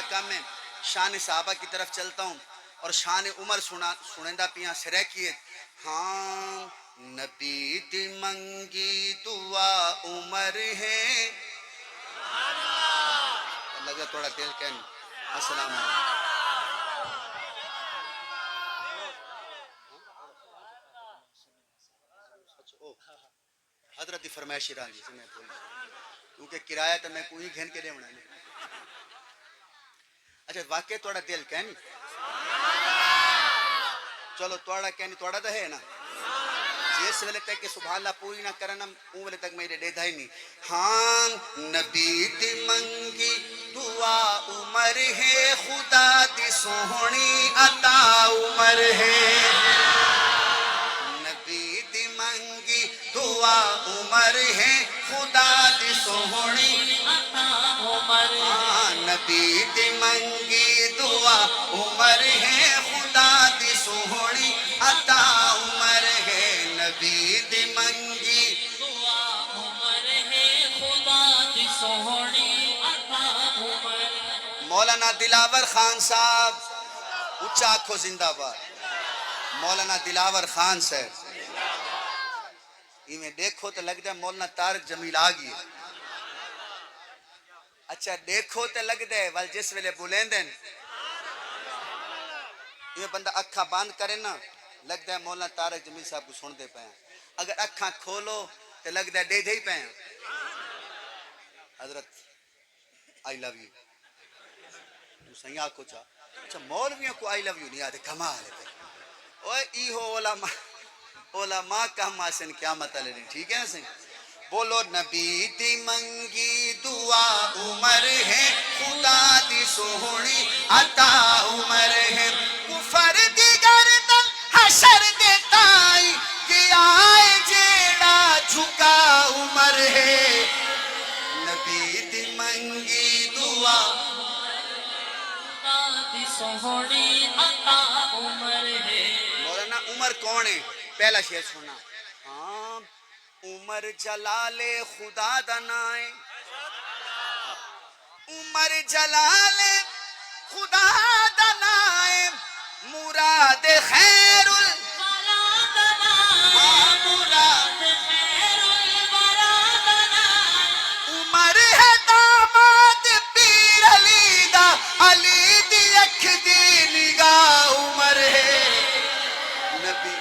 کم ہے شان صحابہ کی طرف چلتا ہوں اور شان عمر سنندہ پیاں سرہ کیے ہاں نبی دی منگی دعا عمر ہے لگا تھوڑا دل کہن السلام علیکم حضرت فرمائشی رانی سے میں بول کیونکہ کرایہ تو میں کوئی گھن کے لے ہونا نہیں اچھا واقعی توڑا دل کہنی چلو توڑا کہنی توڑا تو ہے نا جس ویلے تک کہ سبحان اللہ پوری نہ کرنا اون ویلے تک میرے دے دھائی نہیں ہاں نبی دی منگی دعا عمر ہے خدا دی سوہنی عطا عمر ہے نبی دی منگی دعا عمر ہے خدا دی سوہنی عطا عمر ہاں نبی دی منگی دعا عمر ہے خدا دی سوہنی عطا عمر ہے نبی دی منگی دعا عمر ہے خدا دی سوہنی عطا عمر مولانا دلاور خان صاحب اچھا آنکھو زندہ باد مولانا دلاور خان صاحب یہ میں دیکھو تو لگ جائے مولانا طارق جمیل آگئی اچھا دیکھو تو لگ جائے وال جس ویلے بولین دیں یہ بندہ اکھا باند کرے نا لگ جائے مولانا طارق جمیل صاحب کو سن دے پائیں اگر اکھا کھولو تو لگ جائے دے ہی پائیں حضرت آئی لو یو صحیح آنکھو چاہ اچھا مولویوں کو آئی لو یو نہیں آتے کمال ہے اوہ ایہو علماء کا ماسن کیا مطلع نہیں ٹھیک ہے نا سنگ بولو نبی دی منگی دعا عمر ہے خدا دی سوہنی عطا عمر ہے کفر دی گردن حشر دے تائی کہ آئے جیڑا جھکا عمر ہے نبی دی منگی دعا سوہنی عطا عمر ہے مولانا عمر کون ہے پہلا شعر سنا ہاں عمر جلال خدا دنائے عمر جلال خدا دنائے مراد خیر الورا دنائے مراد خیر الورا دنائے عمر ہے داماد پیر علی دا علی دی اکھ دی نگاہ عمر ہے نبی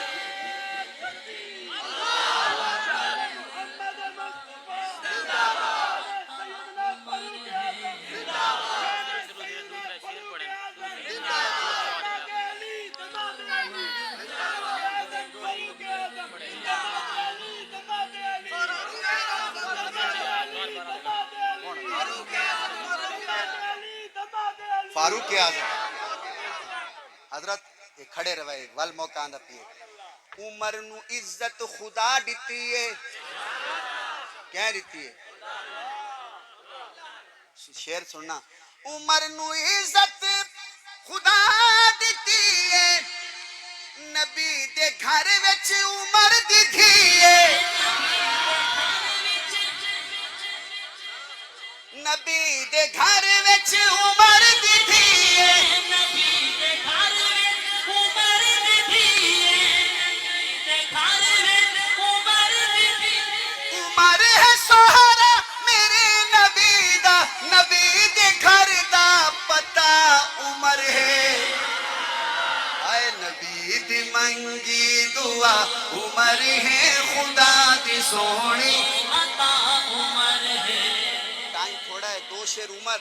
فاروق اعظم حضرت یہ کھڑے روائے وال موقع آندہ پیے عمر نو عزت خدا دیتی ہے کیا دیتی ہے شعر سننا عمر نو عزت خدا دیتی ہے نبی دے گھر وچ عمر دی تھی ہے نبی دے گھر وچ عمر دی تھی ہے نبی دے گھر وچ عمر دی تھی ہے دے گھر وچ عمر دی تھی عمر ہے سہارا میرے نبی دا نبی دے گھر دا پتہ عمر ہے اے نبی دی منگی دعا عمر ہے خدا دی سوہنی عطا عمر ہے ٹائم تھوڑا ہے دو شعر عمر